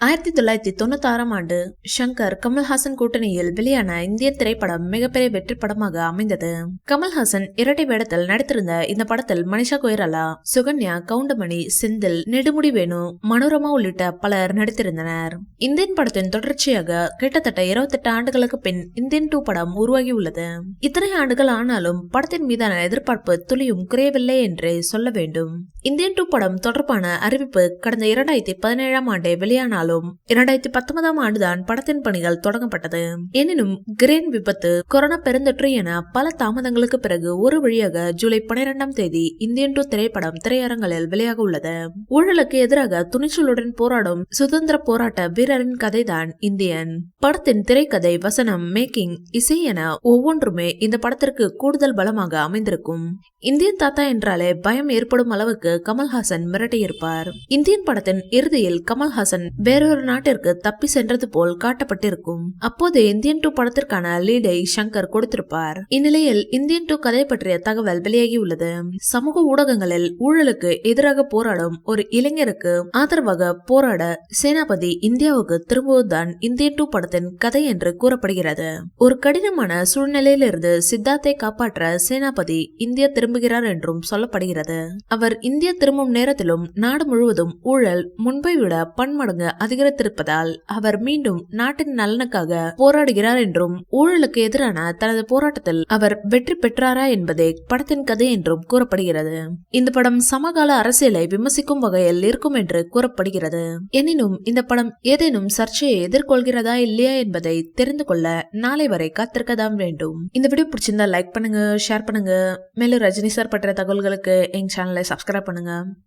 1996 ஆண்டு ஷங்கர் கமல்ஹாசன் கூட்டணியில் வெளியான இந்திய திரைப்படம் மிகப்பெரிய வெற்றி படமாக அமைந்தது. கமல்ஹாசன் இரட்டை வேடத்தில் நடித்திருந்த இந்த படத்தில் மனிஷா கொய்ராலா, சுகன்யா, கவுண்டமணி, செந்தில், நெடுமுடி வேணு, மனோரமா உள்ளிட்ட பலர் நடித்திருந்தனர். இந்தியன் படத்தின் தொடர்ச்சியாக கிட்டத்தட்ட 28 ஆண்டுகளுக்கு பின் இந்தியன் 2 படம் உருவாகியுள்ளது. இத்தனை ஆண்டுகள் ஆனாலும் படத்தின் மீதான எதிர்பார்ப்பு துளியும் குறையவில்லை என்றே சொல்ல வேண்டும். இந்தியன் 2 படம் தொடர்பான அறிவிப்பு கடந்த 2017 ஆண்டே வெளியானாலும் 2019 ஆண்டுதான் படத்தின் பணிகள் தொடங்கப்பட்டது. எனினும் கிரேன் விபத்து, கொரோனா பெருந்தொற்று என பல தாமதங்களுக்கு பிறகு ஒரு வழியாக ஜூலை 12ஆம் தேதி இந்தியன் 2 திரைப்படம் திரையரங்களில் வெளியாக உள்ளது. ஊழலுக்கு எதிராக துணிச்சலுடன் போராடும் சுதந்திர போராட்ட வீரரின் கதைதான் இந்தியன். படத்தின் திரைக்கதை, வசனம், மேக்கிங், இசை என ஒவ்வொன்றுமே இந்த படத்திற்கு கூடுதல் பலமாக அமைந்திருக்கும். இந்தியன் தாத்தா என்றாலே பயம் ஏற்படும் அளவுக்கு கமல்ஹாசன் மிரட்டியிருப்பார். இந்தியன் படத்தின் இறுதியில் கமல்ஹாசன் வேறொரு நாட்டிற்கு தப்பி சென்றது போல் காட்டப்பட்டிருக்கும். அப்போது இந்தியன் 2 படத்திற்கான லீடை ஷங்கர் கொடுத்திருப்பார். இந்நிலையில் இந்தியன் 2 கதை பற்றிய தகவல் வெளியாகியுள்ளது. சமூக ஊடகங்களில் ஊழலுக்கு எதிராக போராடும் ஒரு இளைஞருக்கு ஆதரவாக போராட சேனாபதி இந்தியாவுக்கு திரும்புவதுதான் இந்தியன் 2 படத்தின் கதை என்று கூறப்படுகிறது. ஒரு கடினமான சூழ்நிலையிலிருந்து சித்தார்த்தை காப்பாற்ற சேனாபதி இந்தியா திரும்புகிறார் என்றும் சொல்லப்படுகிறது. அவர் இந்தியா திரும்பும் நேரத்திலும் நாடு முழுவதும் ஊழல் முன்பை விட பன்மடங்கு அதிகரித்திருப்பதால் அவர் மீண்டும் நாட்டின் நலனுக்காக போராடுகிறார் என்றும், ஊழலுக்கு எதிரான தனது போராட்டத்தில் அவர் வெற்றி பெற்றாரா என்பதே படத்தின் கதை என்றும் கூறப்படுகிறது. இந்த படம் சமகால அரசியலை விமர்சிக்கும் வகையில் இருக்கும் என்று கூறப்படுகிறது. எனினும் இந்த படம் ஏதேனும் சர்ச்சையை எதிர்கொள்கிறதா இல்லையா என்பதை தெரிந்து கொள்ள நாளை வரை காத்திருக்கதான் வேண்டும். இந்த வீடியோ பிடிச்சிருந்தா லைக் பண்ணுங்க, ஷேர் பண்ணுங்க. மேலும் ரஜினி சார் பற்றிய தகவல்களுக்கு எங்க சேனலை சப்ஸ்கிரைப் பண்ணுங்க.